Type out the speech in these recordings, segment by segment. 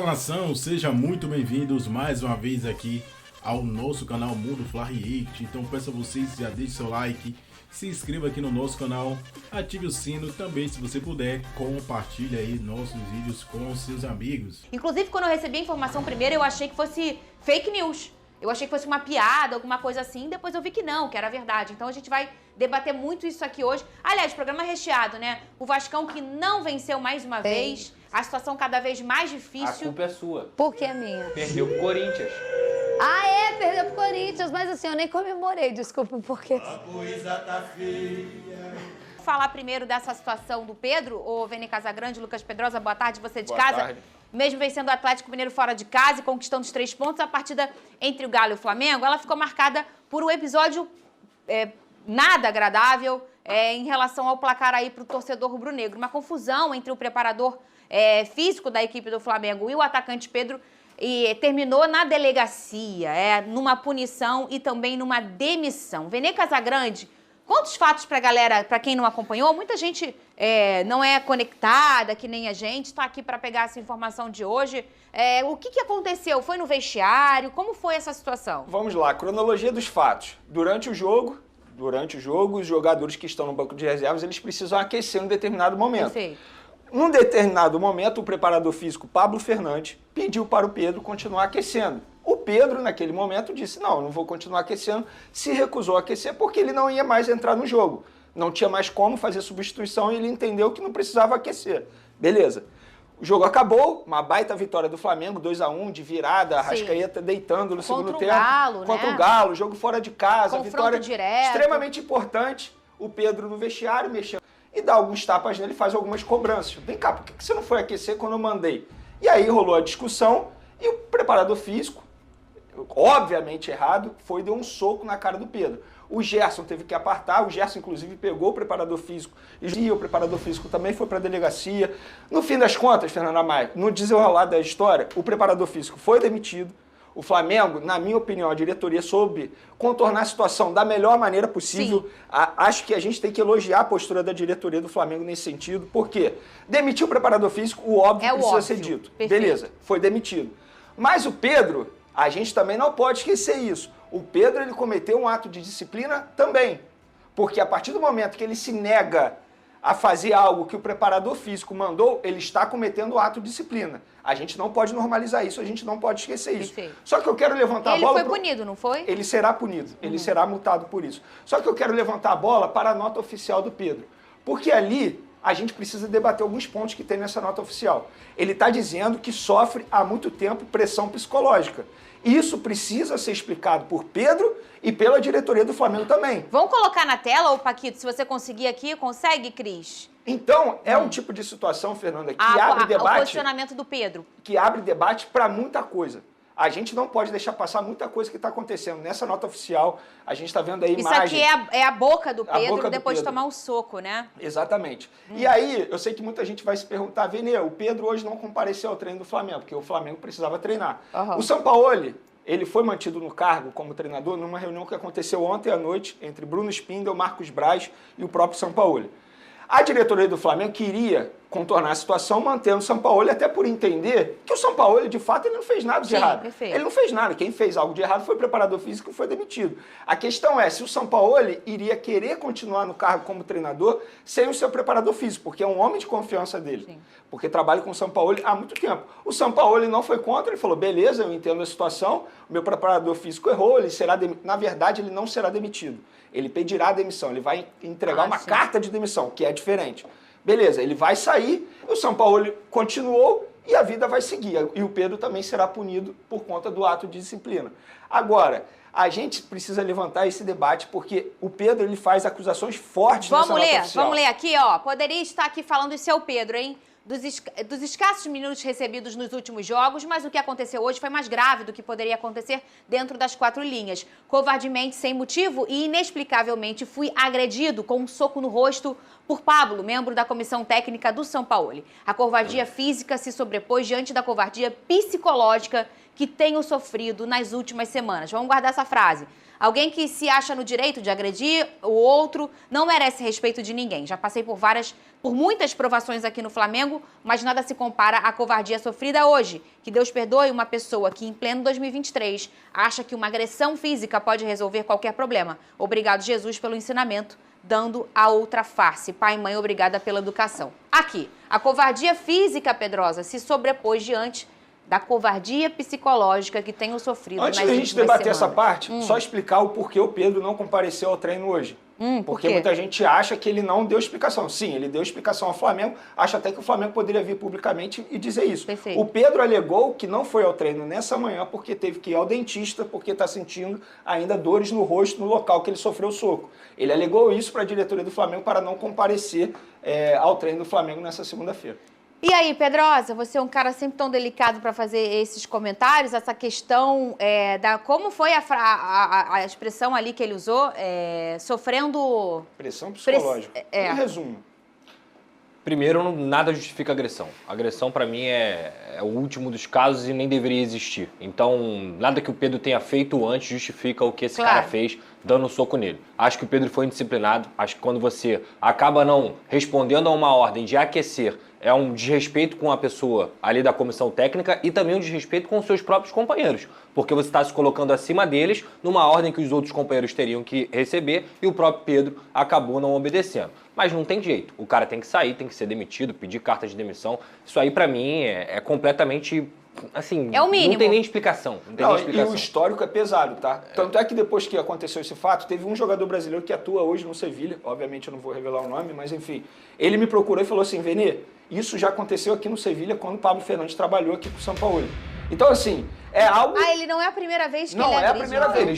Fala nação, sejam muito bem-vindos mais uma vez aqui ao nosso canal Mundo Fla React. Então peço a vocês, já deixe seu like, se inscreva aqui no nosso canal, ative o sino também, se você puder, compartilhe aí nossos vídeos com seus amigos. Inclusive, quando eu recebi a informação primeiro, eu achei que fosse fake news. Eu achei que fosse uma piada, alguma coisa assim, depois eu vi que não, que era verdade. Então a gente vai debater muito isso aqui hoje. Aliás, programa recheado, né? O Vascão que não venceu mais uma vez, a situação cada vez mais difícil. A culpa é sua. Por que a minha? Perdeu pro Corinthians. Ah, é? Perdeu pro Corinthians, mas assim, eu nem comemorei, desculpa, porque... A coisa tá feia. Vou falar primeiro dessa situação do Pedro, o Vene Casagrande, Lucas Pedrosa, boa tarde, você de Boa casa. tarde. Mesmo vencendo o Atlético Mineiro fora de casa e conquistando os 3 pontos, a partida entre o Galo e o Flamengo, ela ficou marcada por um episódio nada agradável em relação ao placar aí para o torcedor rubro-negro. Uma confusão entre o preparador físico da equipe do Flamengo e o atacante Pedro, e terminou na delegacia, numa punição e também numa demissão. Vene Casagrande, quantos fatos pra galera, pra quem não acompanhou? Muita gente não é conectada, que nem a gente, está aqui para pegar essa informação de hoje. O que aconteceu? Foi no vestiário? Como foi essa situação? Vamos lá, cronologia dos fatos. Durante o jogo, os jogadores que estão no banco de reservas, eles precisam aquecer em um determinado momento. Perfeito. Num determinado momento, o preparador físico Pablo Fernandes pediu para o Pedro continuar aquecendo. O Pedro, naquele momento, disse, não, eu não vou continuar aquecendo, se recusou a aquecer porque ele não ia mais entrar no jogo. Não tinha mais como fazer substituição e ele entendeu que não precisava aquecer. Beleza. O jogo acabou, uma baita vitória do Flamengo, 2-1, de virada, a Arrascaeta deitando no segundo tempo. Contra o Galo, jogo fora de casa, Confronto vitória direto. Extremamente importante. O Pedro no vestiário, mexendo. E dá alguns tapas nele, faz algumas cobranças. Vem cá, por que você não foi aquecer quando eu mandei? E aí rolou a discussão e o preparador físico, obviamente errado, foi e deu um soco na cara do Pedro. O Gerson teve que apartar, o Gerson inclusive pegou o preparador físico e o preparador físico também foi para a delegacia. No fim das contas, Fernanda Maia, no desenrolar da história, o preparador físico foi demitido. O Flamengo, na minha opinião, a diretoria soube contornar a situação da melhor maneira possível. Acho que a gente tem que elogiar a postura da diretoria do Flamengo nesse sentido. Por quê? Demitiu o preparador físico, o óbvio precisa ser dito. Perfeito. Beleza, foi demitido. Mas o Pedro, a gente também não pode esquecer isso. O Pedro, ele cometeu um ato de disciplina também. Porque a partir do momento que ele se nega a fazer algo que o preparador físico mandou, ele está cometendo o ato de disciplina. A gente não pode normalizar isso, a gente não pode esquecer isso. Perfeito. Só que eu quero levantar a bola... Ele foi punido, não foi? Ele será punido, ele será multado por isso. Só que eu quero levantar a bola para a nota oficial do Pedro. Porque ali a gente precisa debater alguns pontos que tem nessa nota oficial. Ele está dizendo que sofre há muito tempo pressão psicológica. Isso precisa ser explicado por Pedro e pela diretoria do Flamengo também. Vamos colocar na tela, ô Paquito, se você conseguir aqui. Consegue, Cris? Então, é um tipo de situação, Fernanda, que abre O debate... posicionamento do Pedro. Que abre debate para muita coisa. A gente não pode deixar passar muita coisa que está acontecendo. Nessa nota oficial, a gente está vendo aí imagem... Isso aqui é a boca do Pedro boca do depois de Pedro. tomar um soco, né? Exatamente. E aí, eu sei que muita gente vai se perguntar, Vene, o Pedro hoje não compareceu ao treino do Flamengo, porque o Flamengo precisava treinar. Uhum. O Sampaoli, ele foi mantido no cargo como treinador numa reunião que aconteceu ontem à noite entre Bruno Spindel, Marcos Braz e o próprio Sampaoli. A diretoria do Flamengo queria contornar a situação mantendo o Sampaoli, até por entender que o Sampaoli, de fato, ele não fez nada de errado. Perfeito. Ele não fez nada. Quem fez algo de errado foi o preparador físico e foi demitido. A questão é se o Sampaoli iria querer continuar no cargo como treinador sem o seu preparador físico, porque é um homem de confiança dele. Sim. Porque trabalha com o Sampaoli há muito tempo. O Sampaoli não foi contra, ele falou, beleza, eu entendo a situação, o meu preparador físico errou, ele será na verdade, ele não será demitido. Ele pedirá a demissão, ele vai entregar uma carta de demissão, que é diferente. Beleza, ele vai sair, o Sampaoli continuou e a vida vai seguir. E o Pedro também será punido por conta do ato de disciplina. Agora, a gente precisa levantar esse debate porque o Pedro ele faz acusações fortes nessa nota oficial. Vamos ler aqui, ó. Poderia estar aqui falando isso é o Pedro, hein? Dos escassos minutos recebidos nos últimos jogos, mas o que aconteceu hoje foi mais grave do que poderia acontecer dentro das 4 linhas. Covardemente, sem motivo e inexplicavelmente fui agredido com um soco no rosto por Pablo, membro da comissão técnica do Sampaoli. A covardia física se sobrepôs diante da covardia psicológica que tenho sofrido nas últimas semanas. Vamos guardar essa frase. Alguém que se acha no direito de agredir o outro não merece respeito de ninguém. Já passei por várias por muitas provações aqui no Flamengo, mas nada se compara à covardia sofrida hoje. Que Deus perdoe uma pessoa que, em pleno 2023, acha que uma agressão física pode resolver qualquer problema. Obrigado, Jesus, pelo ensinamento, dando a outra face. Pai e mãe, obrigada pela educação. Aqui, a covardia física, Pedrosa, se sobrepôs diante da covardia psicológica que tenho sofrido nas Antes últimas da gente debater semanas. essa parte, só explicar o porquê o Pedro não compareceu ao treino hoje. Por Porque quê? muita gente acha que ele não deu explicação. Sim, ele deu explicação ao Flamengo, acha até que o Flamengo poderia vir publicamente e dizer isso. Perfeito. O Pedro alegou que não foi ao treino nessa manhã porque teve que ir ao dentista, porque está sentindo ainda dores no rosto, no local que ele sofreu o soco. Ele alegou isso para a diretoria do Flamengo para não comparecer ao treino do Flamengo nessa segunda-feira. E aí, Pedrosa, você é um cara sempre tão delicado para fazer esses comentários, essa questão da como foi a expressão ali que ele usou, sofrendo... Pressão psicológica. Em resumo. Primeiro, nada justifica agressão. Agressão, pra mim, é o último dos casos e nem deveria existir. Então, nada que o Pedro tenha feito antes justifica o que esse cara fez dando um soco nele. Acho que o Pedro foi indisciplinado. Acho que quando você acaba não respondendo a uma ordem de aquecer, é um desrespeito com a pessoa ali da comissão técnica e também um desrespeito com os seus próprios companheiros. Porque você está se colocando acima deles numa ordem que os outros companheiros teriam que receber e o próprio Pedro acabou não obedecendo. Mas não tem jeito. O cara tem que sair, tem que ser demitido, pedir carta de demissão. Isso aí, pra mim, é completamente... Assim, é o mínimo. Não tem nem explicação. E o histórico é pesado, tá? Tanto é que depois que aconteceu esse fato, teve um jogador brasileiro que atua hoje no Sevilha, obviamente eu não vou revelar o nome, mas enfim, ele me procurou e falou assim, Vene, isso já aconteceu aqui no Sevilha quando o Pablo Fernandes trabalhou aqui com o São Paulo. Então, assim, é algo... ele não é a primeira vez que não, ele é a primeira vez. Ele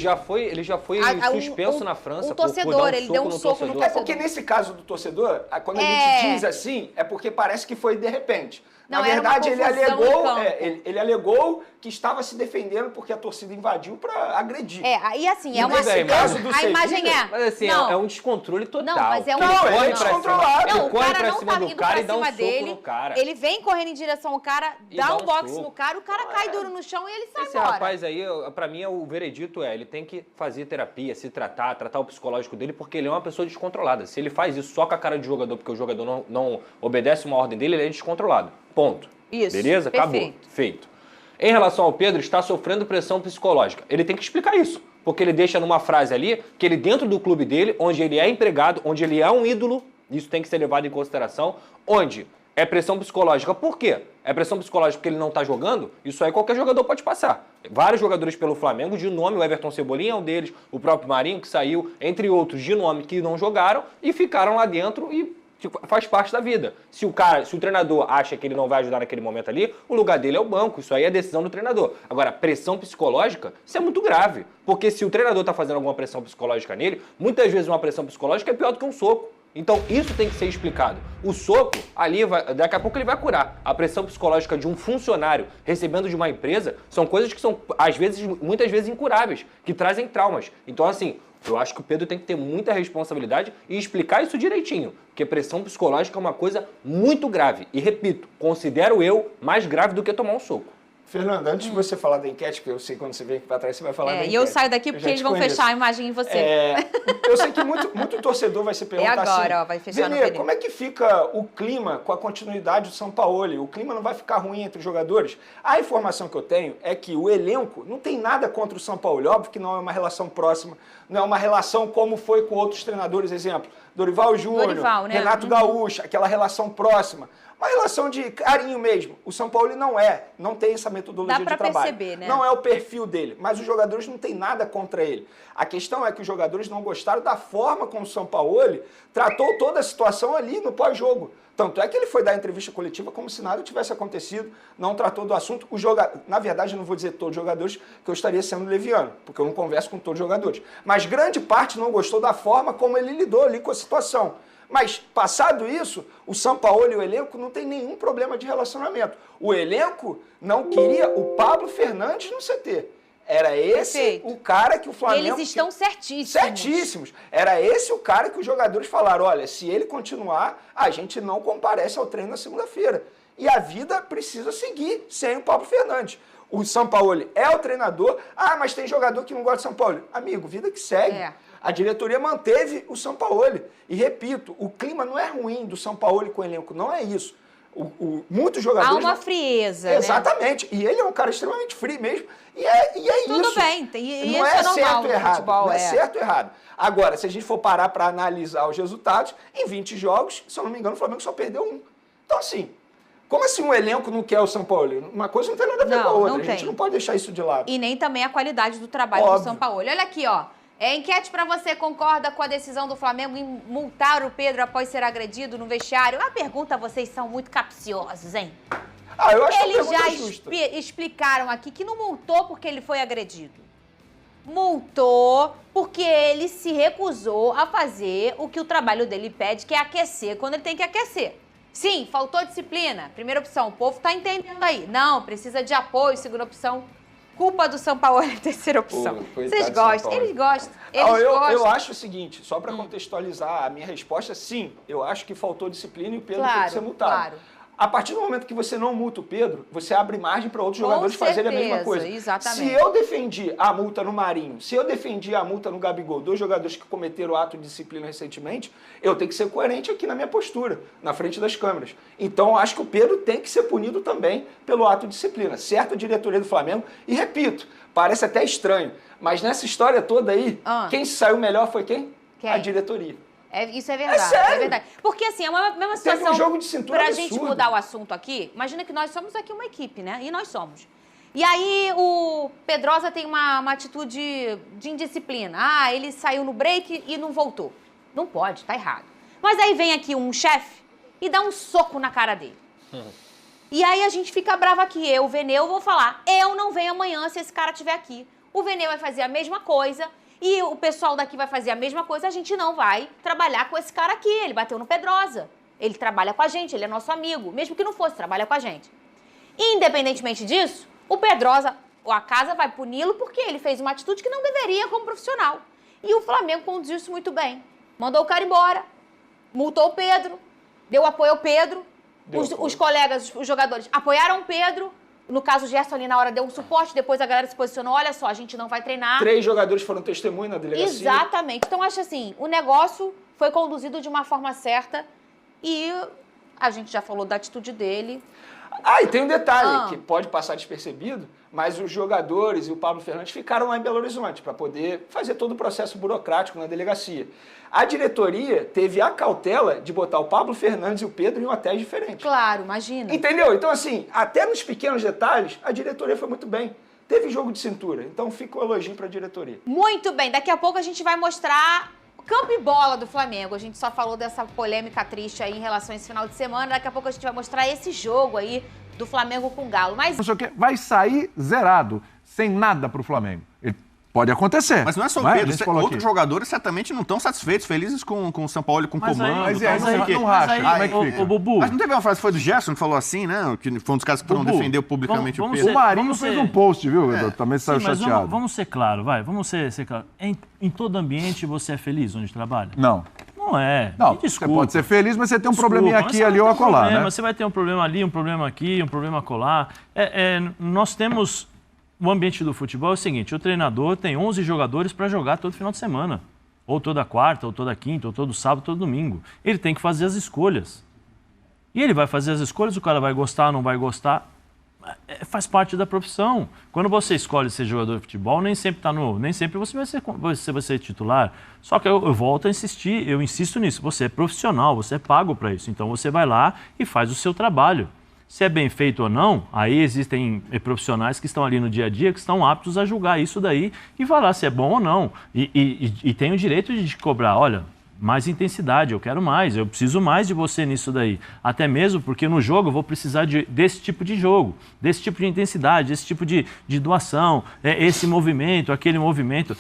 já foi suspenso na França o torcedor, ele deu um soco no torcedor. É porque nesse caso do torcedor, quando a gente diz assim, é porque parece que foi de repente. Não, na verdade, ele alegou que estava se defendendo porque a torcida invadiu para agredir. E assim, é uma... caso do a Sevilha, imagem é... Mas assim, é um descontrole total. Não, mas é um ele descontrolado. Não, Ele o corre cara pra não cima tá do indo cara pra e dá um cima soco dele, no cara. ele vem correndo em direção ao cara, E dá dá um um boxe soco. no cara, o cara cai duro no chão e ele sai Esse embora. rapaz aí, pra mim, o veredito ele tem que fazer terapia, se tratar o psicológico dele, porque ele é uma pessoa descontrolada. Se ele faz isso só com a cara de jogador, porque o jogador não obedece uma ordem dele, ele é descontrolado. Ponto. Isso, beleza? perfeito. Acabou. Feito. Em relação ao Pedro, está sofrendo pressão psicológica. Ele tem que explicar isso. Porque ele deixa numa frase ali, que ele dentro do clube dele, onde ele é empregado, onde ele é um ídolo, isso tem que ser levado em consideração, onde é pressão psicológica. Por quê? É pressão psicológica porque ele não está jogando? Isso aí qualquer jogador pode passar. Vários jogadores pelo Flamengo, de nome, o Everton Cebolinha é um deles, o próprio Marinho, que saiu, entre outros, de nome, que não jogaram e ficaram lá dentro e faz parte da vida. Se o treinador acha que ele não vai ajudar naquele momento ali, o lugar dele é o banco. Isso aí é decisão do treinador. Agora, pressão psicológica, isso é muito grave. Porque se o treinador está fazendo alguma pressão psicológica nele, muitas vezes uma pressão psicológica é pior do que um soco. Então, isso tem que ser explicado. O soco, ali, daqui a pouco ele vai curar. A pressão psicológica de um funcionário recebendo de uma empresa são coisas que são, às vezes, muitas vezes incuráveis, que trazem traumas. Então, assim, eu acho que o Pedro tem que ter muita responsabilidade e explicar isso direitinho, porque pressão psicológica é uma coisa muito grave. E, repito, considero eu mais grave do que tomar um soco. Fernanda, antes de você falar da enquete, porque eu sei que quando você vem aqui para trás você vai falar da enquete. E eu saio daqui porque eles vão fechar a imagem em você. Eu sei que muito torcedor vai se perguntar agora, assim, vai fechar no Vene, período. como é que fica o clima com a continuidade do São Paulo? O clima não vai ficar ruim entre os jogadores? A informação que eu tenho é que o elenco não tem nada contra o São Paulo. Óbvio que não é uma relação próxima, não é uma relação como foi com outros treinadores, exemplo, Dorival Júnior, né? Renato Gaúcho, aquela relação próxima. Uma relação de carinho mesmo. O São Paulo não tem essa metodologia de trabalho. Perceber, né? Não é o perfil dele, mas os jogadores não têm nada contra ele. A questão é que os jogadores não gostaram da forma como o São Paulo tratou toda a situação ali no pós-jogo. Tanto é que ele foi dar entrevista coletiva como se nada tivesse acontecido, não tratou do assunto. Na verdade, eu não vou dizer todos os jogadores, que eu estaria sendo leviano, porque eu não converso com todos os jogadores. Mas grande parte não gostou da forma como ele lidou ali com a situação. Mas, passado isso, o São Paulo e o elenco não tem nenhum problema de relacionamento. O elenco não queria o Pablo Fernandes no CT. Era esse o cara que o Flamengo... Eles estão certíssimos. Certíssimos. Era esse o cara que os jogadores falaram, olha, se ele continuar, a gente não comparece ao treino na segunda-feira. E a vida precisa seguir sem o Pablo Fernandes. O São Paulo é o treinador. Ah, mas tem jogador que não gosta de São Paulo. Amigo, vida que segue. A diretoria manteve o Sampaoli. E repito, o clima não é ruim do Sampaoli com o elenco, não é isso. Muitos jogadores... Há uma frieza, Exatamente. Né? E ele é um cara extremamente frio mesmo. E é isso. Tudo bem. E não isso é normal certo no ou errado. futebol, Não é certo ou errado. Agora, se a gente for parar para analisar os resultados, em 20 jogos, se eu não me engano, o Flamengo só perdeu 1. Então, assim, como assim um elenco não quer o Sampaoli? Uma coisa não tem nada a ver com a outra. A gente não pode deixar isso de lado. E nem também a qualidade do trabalho do Sampaoli. Olha aqui, ó. Enquete para você, concorda com a decisão do Flamengo em multar o Pedro após ser agredido no vestiário? A pergunta, vocês são muito capciosos, hein? Eu acho Eles que já justa. explicaram aqui que não multou porque ele foi agredido. Multou porque ele se recusou a fazer o que o trabalho dele pede, que é aquecer quando ele tem que aquecer. Sim, faltou disciplina. Primeira opção, o povo tá entendendo aí. Não, precisa de apoio. Segunda opção, culpa do Sampaoli. Terceira opção. Vocês gostam, eles gostam. Eu acho o seguinte, só para contextualizar a minha resposta, sim, eu acho que faltou disciplina e o Pedro tem que ser multado. Claro. A partir do momento que você não multa o Pedro, você abre margem para outros jogadores fazerem a mesma coisa. Exatamente. Se eu defendi a multa no Marinho, se eu defendi a multa no Gabigol, 2 jogadores que cometeram ato de disciplina recentemente, eu tenho que ser coerente aqui na minha postura, na frente das câmeras. Então, eu acho que o Pedro tem que ser punido também pelo ato de disciplina. Certo, a diretoria do Flamengo. E repito, parece até estranho, mas nessa história toda aí, quem saiu melhor foi quem? A diretoria. Isso é verdade, é verdade. Porque assim, é uma mesma situação. Teve um jogo de cintura pra absurdo. Gente mudar o assunto aqui, imagina que nós somos aqui uma equipe, né? E nós somos. E aí o Pedrosa tem uma atitude de indisciplina. Ele saiu no break e não voltou. Não pode, tá errado. Mas aí vem aqui um chefe e dá um soco na cara dele. E aí a gente fica brava aqui. Eu, Veneu, vou falar, eu não venho amanhã se esse cara estiver aqui. O Veneu vai fazer a mesma coisa. E o pessoal daqui vai fazer a mesma coisa, a gente não vai trabalhar com esse cara aqui. Ele bateu no Pedrosa. Ele trabalha com a gente, ele é nosso amigo. Mesmo que não fosse, trabalha com a gente. Independentemente disso, o Pedrosa, a casa vai puni-lo porque ele fez uma atitude que não deveria como profissional. E o Flamengo conduziu isso muito bem. Mandou o cara embora, multou o Pedro, deu apoio ao Pedro. Os colegas, os jogadores apoiaram o Pedro. No caso, o Gerson ali na hora deu um suporte, depois a galera se posicionou, olha só, a gente não vai treinar. 3 jogadores foram testemunha na delegacia. Exatamente. Então, acho assim, o negócio foi conduzido de uma forma certa e a gente já falou da atitude dele. E tem um detalhe que pode passar despercebido, mas os jogadores e o Pablo Fernandes ficaram lá em Belo Horizonte para poder fazer todo o processo burocrático na delegacia. A diretoria teve a cautela de botar o Pablo Fernandes e o Pedro em hotéis diferentes. Claro, imagina. Entendeu? Então, assim, até nos pequenos detalhes, a diretoria foi muito bem. Teve jogo de cintura, então fica o elogio para a diretoria. Muito bem, daqui a pouco a gente vai mostrar o campo e bola do Flamengo. A gente só falou dessa polêmica triste aí em relação a esse final de semana. Daqui a pouco a gente vai mostrar esse jogo aí do Flamengo com o Galo. Mas vai sair zerado, sem nada pro Flamengo. Pode acontecer. Mas não é só o Pedro, outros jogadores certamente não estão satisfeitos, felizes com o Sampaoli, com o comando. Mas não racha, como é que fica? Bubu. Mas não teve uma frase, foi do Gerson que falou assim, né? Que foi um dos caras que foram defender publicamente o Pedro. O Marinho fez um post, viu? Também saiu chateado. Vamos ser claros, vamos ser claros. Em todo ambiente você é feliz onde trabalha? Não. Não é. Não, você pode ser feliz, mas você tem um probleminha aqui, ali ou acolá, né? Você vai ter um problema ali, um problema aqui, um problema acolá. Nós temos... O ambiente do futebol é o seguinte, o treinador tem 11 jogadores para jogar todo final de semana. Ou toda quarta, ou toda quinta, ou todo sábado, todo domingo. Ele tem que fazer as escolhas. E ele vai fazer as escolhas, o cara vai gostar, não vai gostar. Faz parte da profissão. Quando você escolhe ser jogador de futebol, nem sempre você vai ser titular. Só que eu volto a insistir, eu insisto nisso. Você é profissional, você é pago para isso. Então você vai lá e faz o seu trabalho. Se é bem feito ou não, aí existem profissionais que estão ali no dia a dia, que estão aptos a julgar isso daí e falar se é bom ou não. E tem o direito de cobrar, olha, mais intensidade, eu quero mais, eu preciso mais de você nisso daí. Até mesmo porque no jogo eu vou precisar desse tipo de jogo, desse tipo de intensidade, desse tipo de doação, esse movimento, aquele movimento.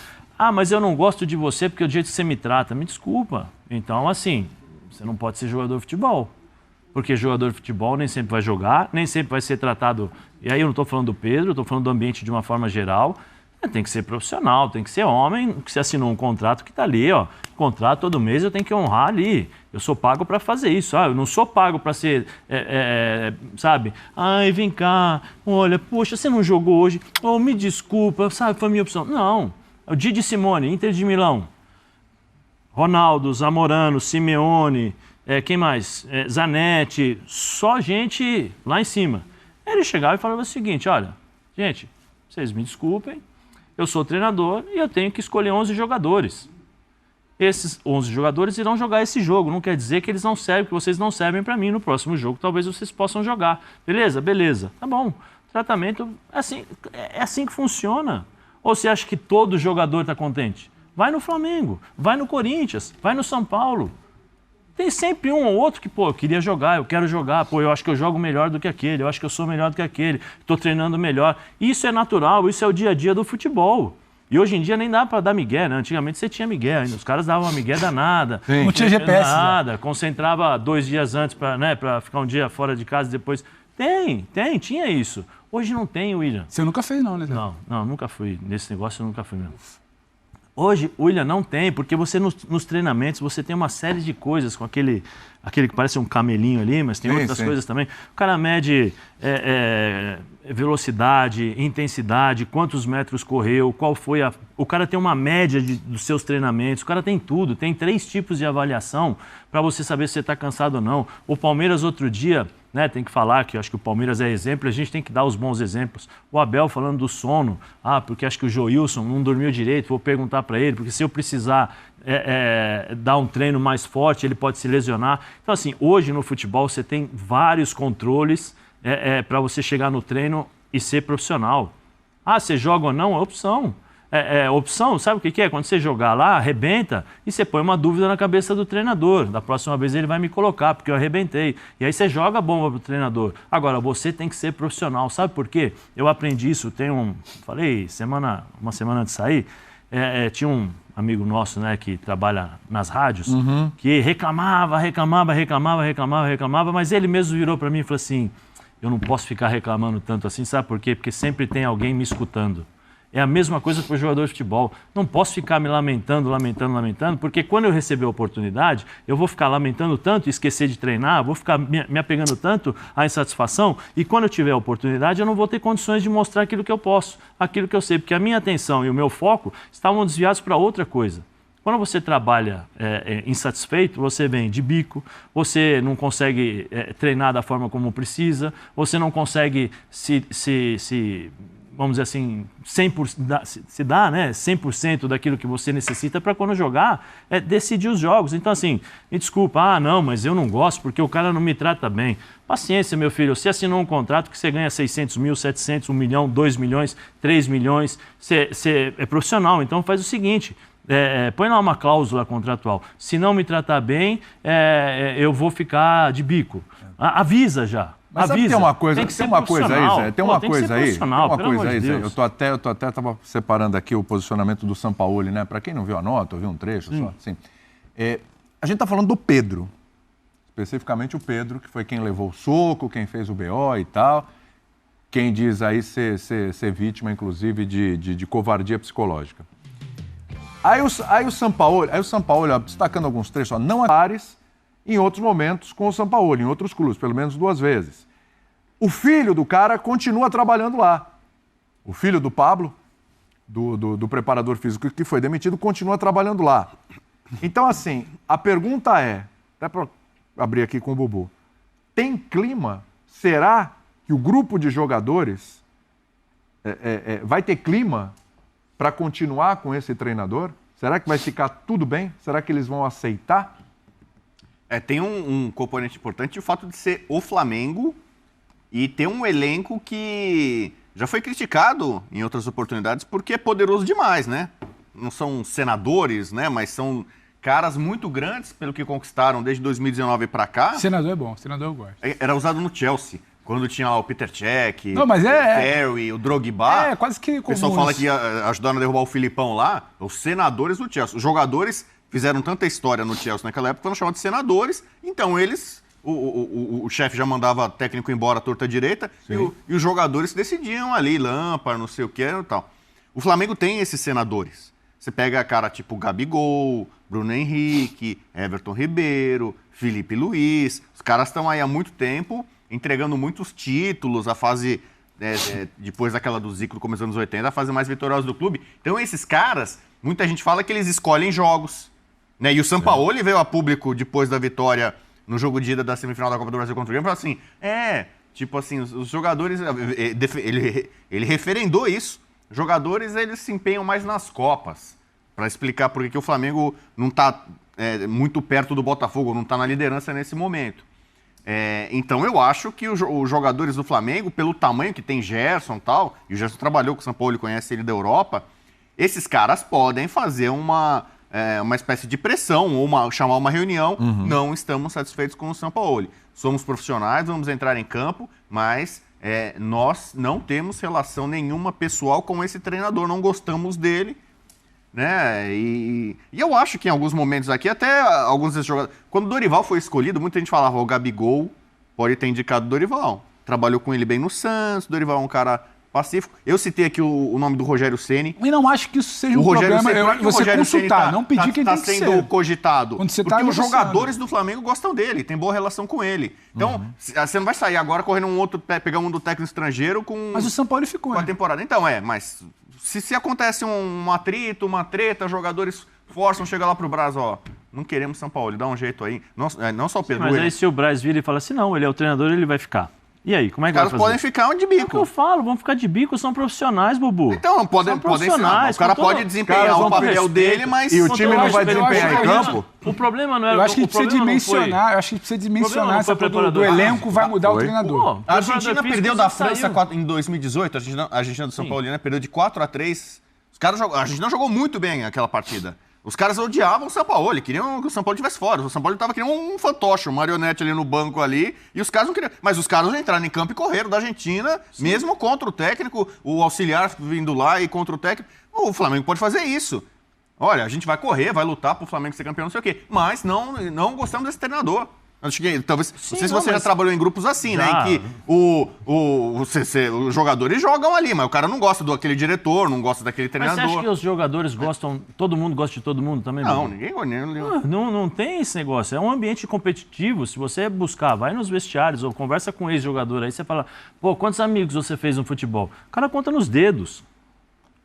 Mas eu não gosto de você porque é o jeito que você me trata. Me desculpa. Então, assim, você não pode ser jogador de futebol. Porque jogador de futebol nem sempre vai jogar, nem sempre vai ser tratado... E aí eu não estou falando do Pedro, eu estou falando do ambiente de uma forma geral. Tem que ser profissional, tem que ser homem, que se assinou um contrato que está ali, ó. Contrato todo mês eu tenho que honrar ali. Eu sou pago para fazer isso. Eu não sou pago para ser, sabe? Vem cá, olha, poxa, você não jogou hoje. Me desculpa, sabe, foi a minha opção. Não. O Didi Simone, Inter de Milão. Ronaldo, Zamorano, Simeone, quem mais? Zanetti, só gente lá em cima. Ele chegava e falava o seguinte, olha, gente, vocês me desculpem, eu sou treinador e eu tenho que escolher 11 jogadores. Esses 11 jogadores irão jogar esse jogo. Não quer dizer que eles não servem, que vocês não servem para mim no próximo jogo. Talvez vocês possam jogar. Beleza? Beleza. Tá bom. Tratamento, é assim que funciona. Ou você acha que todo jogador está contente? Vai no Flamengo, vai no Corinthians, vai no São Paulo. Tem sempre um ou outro que, pô, eu queria jogar, eu quero jogar, pô, eu acho que eu jogo melhor do que aquele, eu acho que eu sou melhor do que aquele, estou treinando melhor. Isso é natural, isso é o dia a dia do futebol. E hoje em dia nem dá para dar migué, né? Antigamente você tinha migué ainda. Os caras davam uma migué danada. Não tinha GPS. Nada. Concentrava 2 dias antes para ficar um dia fora de casa e depois... Tinha isso. Hoje não tem, William. Você nunca fez não, né? Não, nunca fui. Nesse negócio eu nunca fui mesmo. Hoje, William, não tem, porque você nos treinamentos, você tem uma série de coisas com aquele que parece um camelinho ali, mas tem outras coisas também. O cara mede velocidade, intensidade, quantos metros correu, qual foi a... O cara tem uma média dos seus treinamentos, o cara tem tudo, tem 3 tipos de avaliação para você saber se você está cansado ou não. O Palmeiras, outro dia, né, tem que falar que eu acho que o Palmeiras é exemplo, a gente tem que dar os bons exemplos. O Abel falando do sono, porque acho que o Joilson não dormiu direito, vou perguntar para ele, porque se eu precisar dar um treino mais forte, ele pode se lesionar. Então, assim, hoje no futebol você tem vários controles para você chegar no treino e ser profissional. Você joga ou não? É opção. Opção, sabe o que é? Quando você jogar lá, arrebenta e você põe uma dúvida na cabeça do treinador. Da próxima vez ele vai me colocar, porque eu arrebentei. E aí você joga a bomba pro treinador. Agora, você tem que ser profissional. Sabe por quê? Eu aprendi isso, falei uma semana antes de sair, tinha um amigo nosso, né, que trabalha nas rádios, que reclamava, mas ele mesmo virou para mim e falou assim, eu não posso ficar reclamando tanto assim, sabe por quê? Porque sempre tem alguém me escutando. É a mesma coisa para o jogador de futebol. Não posso ficar me lamentando, porque quando eu receber a oportunidade, eu vou ficar lamentando tanto e esquecer de treinar, vou ficar me apegando tanto à insatisfação, e quando eu tiver a oportunidade, eu não vou ter condições de mostrar aquilo que eu posso, aquilo que eu sei, porque a minha atenção e o meu foco estavam desviados para outra coisa. Quando você trabalha insatisfeito, você vem de bico, você não consegue treinar da forma como precisa, você não consegue vamos dizer assim, 100% daquilo que você necessita para quando jogar, decidir os jogos. Então, assim, me desculpa, não, mas eu não gosto porque o cara não me trata bem. Paciência, meu filho, você assinou um contrato que você ganha 600 mil, 700, 1 milhão, 2 milhões, 3 milhões, você é profissional, então faz o seguinte... põe lá uma cláusula contratual. Se não me tratar bem, eu vou ficar de bico. Avisa já. Mas sabe que tem uma coisa aí, Zé? Tem uma coisa aí, Zé. Eu tô até tava separando aqui o posicionamento do Sampaoli, né? Para quem não viu a nota, eu vi um trecho só. Assim, a gente tá falando do Pedro, especificamente o Pedro, que foi quem levou o soco, quem fez o BO e tal, quem diz aí ser vítima, inclusive, de covardia psicológica. Aí o Sampaoli, ó, destacando alguns trechos, ó, não pares em outros momentos com o Sampaoli, em outros clubes, pelo menos 2 vezes. O filho do cara continua trabalhando lá. O filho do Pablo, do preparador físico que foi demitido, continua trabalhando lá. Então, assim, a pergunta até para abrir aqui com o Bubu, tem clima? Será que o grupo de jogadores vai ter clima para continuar com esse treinador? Será que vai ficar tudo bem? Será que eles vão aceitar? Tem um componente importante, o fato de ser o Flamengo e ter um elenco que já foi criticado em outras oportunidades porque é poderoso demais, né? Não são senadores, né? Mas são caras muito grandes pelo que conquistaram desde 2019 para cá. Senador é bom, senador eu gosto. Era usado no Chelsea. Quando tinha lá o Peter Cech, não, mas o Terry, o Drogba. Quase que comum. O pessoal fala que ajudaram a derrubar o Filipão lá, os senadores do Chelsea. Os jogadores fizeram tanta história no Chelsea naquela época, foram chamados de senadores. Então eles, o chefe já mandava técnico embora à torta direita e os jogadores decidiam ali, Lampard, não sei o que e tal. O Flamengo tem esses senadores. Você pega cara tipo Gabigol, Bruno Henrique, Everton Ribeiro, Felipe Luiz. Os caras estão aí há muito tempo entregando muitos títulos, a fase, depois daquela do Zico, começo dos anos 80, a fase mais vitoriosa do clube. Então esses caras, muita gente fala que eles escolhem jogos, Né? E o Sampaoli veio a público depois da vitória no jogo de ida da semifinal da Copa do Brasil contra o Grêmio e falou assim, tipo assim, os jogadores, ele referendou isso, os jogadores eles se empenham mais nas Copas, para explicar por que o Flamengo não está muito perto do Botafogo, não está na liderança nesse momento. Então eu acho que os jogadores do Flamengo, pelo tamanho que tem Gerson e tal, e o Gerson trabalhou com o Sampaoli, conhece ele da Europa, esses caras podem fazer uma espécie de pressão ou chamar uma reunião. Não estamos satisfeitos com o Sampaoli. Somos profissionais, vamos entrar em campo, mas nós não temos relação nenhuma pessoal com esse treinador, não gostamos dele. Né? E eu acho que em alguns momentos aqui, até alguns desses jogadores... Quando o Dorival foi escolhido, muita gente falava, o Gabigol pode ter indicado o Dorival. Trabalhou com ele bem no Santos, o Dorival é um cara pacífico. Eu citei aqui o nome do Rogério Ceni. E não acho que isso seja um problema. Você consultar, não pedir quem tem que ser. Está sendo cogitado. Porque os jogadores do Flamengo gostam dele, tem boa relação com ele. Então, você não vai sair agora correndo pegar um do técnico estrangeiro com... Mas o São Paulo ficou, com a temporada. Então, mas... Se acontece um atrito, uma treta, jogadores forçam, chega lá pro Braz, não queremos São Paulo, dá um jeito aí. Não só o Pedro. Mas aí se o Braz vira e fala assim, não, ele é o treinador, ele vai ficar. E aí, como é que vai fazer? Os caras podem ficar de bico. É o que eu falo, vão ficar de bico, são profissionais, Bubu. Então, podem ser. O cara pode desempenhar o papel dele, mas... E o time não vai desempenhar em campo? O problema não é... Eu acho que precisa dimensionar, se do elenco vai mudar o treinador. A Argentina perdeu da França em 2018, a Argentina do São Paulo, né? Perdeu de 4-3. A Argentina jogou muito bem aquela partida. Os caras odiavam o Sampaoli, queriam que o São Paulo estivesse fora. O São Paulo estava querendo um fantoche, um marionete ali no banco ali, e os caras não queriam. Mas os caras entraram em campo e correram da Argentina, mesmo contra o técnico, o auxiliar vindo lá e contra o técnico. O Flamengo pode fazer isso. Olha, a gente vai correr, vai lutar pro Flamengo ser campeão, não sei o quê. Mas não gostamos desse treinador. Acho que talvez. Não sei se você já trabalhou em grupos assim, né? Em que os jogadores jogam ali, mas o cara não gosta daquele diretor, não gosta daquele treinador. Mas você acha que os jogadores gostam. Todo mundo gosta de todo mundo também? Não, ninguém gosta. Não tem esse negócio. É um ambiente competitivo. Se você buscar, vai nos vestiários ou conversa com ex-jogador aí, você fala, quantos amigos você fez no futebol? O cara conta nos dedos.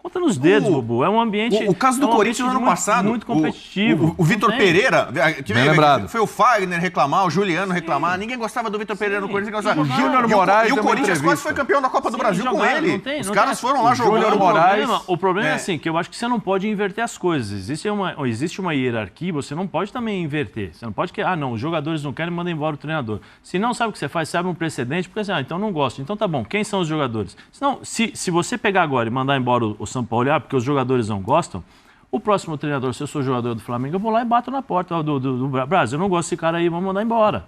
Conta nos dedos, Bubu. É um ambiente... O caso do Corinthians no ano passado... Muito competitivo. O Vitor Pereira... Bem lembrado. Foi o Fagner reclamar, o Juliano reclamar. Ninguém gostava do Vitor Pereira no Corinthians. O Júnior Moraes... E o Corinthians quase foi campeão da Copa do Brasil com ele. Os caras foram lá jogando. O problema é assim, que eu acho que você não pode inverter as coisas. Existe uma hierarquia, você não pode também inverter. Você não pode que... os jogadores não querem, manda embora o treinador. Se não, sabe o que você faz? Você abre um precedente, porque assim, então não gosto. Então tá bom, quem são os jogadores? Senão, se você pegar agora e mandar embora o São Paulo, porque os jogadores não gostam, o próximo treinador, se eu sou jogador do Flamengo, eu vou lá e bato na porta do Brasil. Eu não gosto desse cara aí, vamos mandar embora.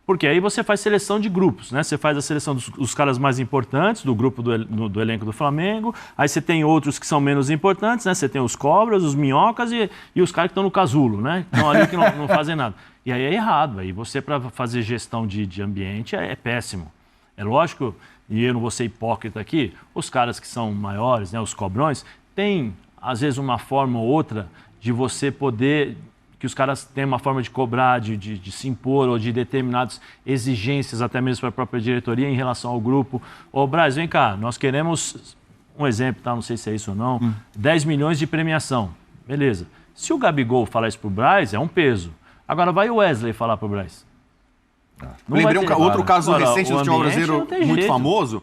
Porque aí você faz seleção de grupos, né? Você faz a seleção dos caras mais importantes, do grupo do elenco do Flamengo, aí você tem outros que são menos importantes, né? Você tem os cobras, os minhocas e os caras que estão no casulo, né? Estão ali que não fazem nada. E aí é errado. Aí você, para fazer gestão de ambiente, é péssimo. É lógico, e eu não vou ser hipócrita aqui, os caras que são maiores, né, os cobrões, têm, às vezes, uma forma ou outra de você poder... que os caras têm uma forma de cobrar, de se impor, ou de determinadas exigências, até mesmo para a própria diretoria, em relação ao grupo. Ô, Braz, vem cá, nós queremos, um exemplo, tá? Não sei se é isso ou não, 10 milhões de premiação. Beleza. Se o Gabigol falar isso pro Braz, é um peso. Agora vai o Wesley falar pro Braz. Lembrei outro caso recente do futebol brasileiro muito famoso.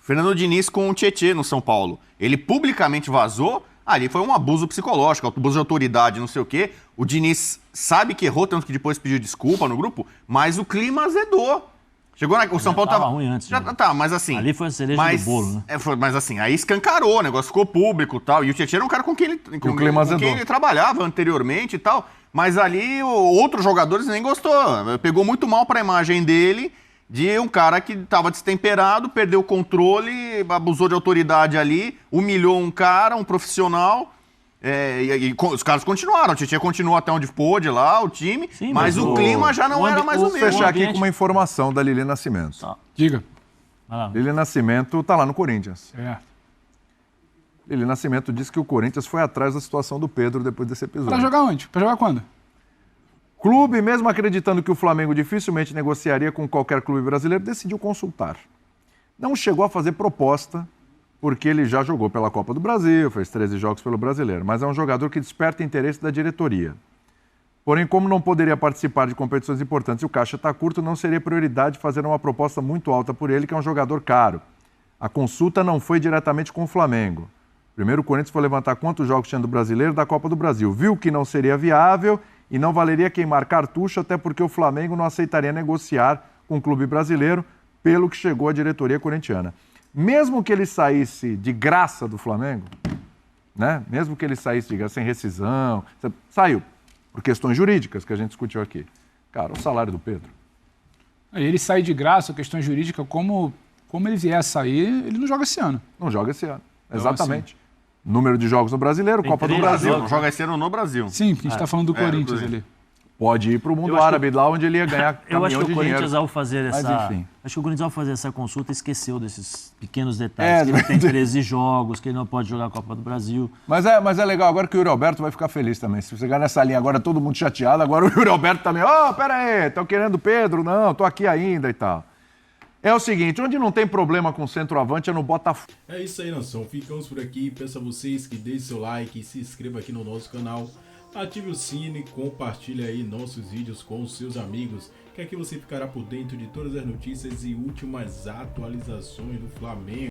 Fernando Diniz com o Tietê no São Paulo. Ele publicamente vazou, ali foi um abuso psicológico, abuso de autoridade, não sei o quê. O Diniz sabe que errou, tanto que depois pediu desculpa no grupo, mas o clima azedou. O São Paulo tava ruim antes. Mas assim... Ali foi a cereja do bolo, né? Mas assim, aí escancarou, o negócio ficou público e tal. E o Tietê era um cara com quem ele trabalhava anteriormente e tal. Mas ali outros jogadores nem gostou. Pegou muito mal para a imagem dele de um cara que estava destemperado, perdeu o controle, abusou de autoridade ali, humilhou um cara, um profissional. E os caras continuaram. O Tietê continuou até onde pôde lá, o time. Sim, mas o clima já não era mais o mesmo. Vou fechar aqui com uma informação da Lili Nascimento. Diga. Lili Nascimento está lá no Corinthians. Lili Nascimento disse que o Corinthians foi atrás da situação do Pedro depois desse episódio. Para jogar onde? Para jogar quando? Clube, mesmo acreditando que o Flamengo dificilmente negociaria com qualquer clube brasileiro, decidiu consultar. Não chegou a fazer proposta, porque ele já jogou pela Copa do Brasil, fez 13 jogos pelo Brasileiro, mas é um jogador que desperta interesse da diretoria. Porém, como não poderia participar de competições importantes e o caixa está curto, não seria prioridade fazer uma proposta muito alta por ele, que é um jogador caro. A consulta não foi diretamente com o Flamengo. Primeiro, o Corinthians foi levantar quantos jogos tinha do Brasileiro da Copa do Brasil. Viu que não seria viável e não valeria queimar cartucho, até porque o Flamengo não aceitaria negociar com o clube brasileiro, pelo que chegou à diretoria corintiana. Mesmo que ele saísse de graça do Flamengo, né? Mesmo que ele saísse de graça, sem rescisão, saiu por questões jurídicas que a gente discutiu aqui. Cara, o salário do Pedro. Ele sai de graça, questões jurídicas, como ele vier a sair, ele não joga esse ano. Não joga esse ano, exatamente. Assim. Número de jogos no Brasileiro, tem Copa do Brasil. Não joga esse ano no Brasil. Sim, porque a gente está falando do Corinthians ali. Pode ir para o mundo árabe, lá onde ele ia ganhar eu acho que o Corinthians, dinheiro. ao fazer essa consulta, esqueceu desses pequenos detalhes. Que ele tem 13 jogos, que ele não pode jogar a Copa do Brasil. Mas é legal agora que o Yuri Alberto vai ficar feliz também. Se você ganhar nessa linha agora, todo mundo chateado, agora o Yuri Alberto também, pera aí, estão querendo o Pedro? Não, tô aqui ainda e tal. É o seguinte, onde não tem problema com centroavante é no Botafogo. É isso aí, nação. Ficamos por aqui. Peço a vocês que deixem seu like, se inscreva aqui no nosso canal, ative o sino e compartilhe aí nossos vídeos com os seus amigos, que aqui você ficará por dentro de todas as notícias e últimas atualizações do Flamengo.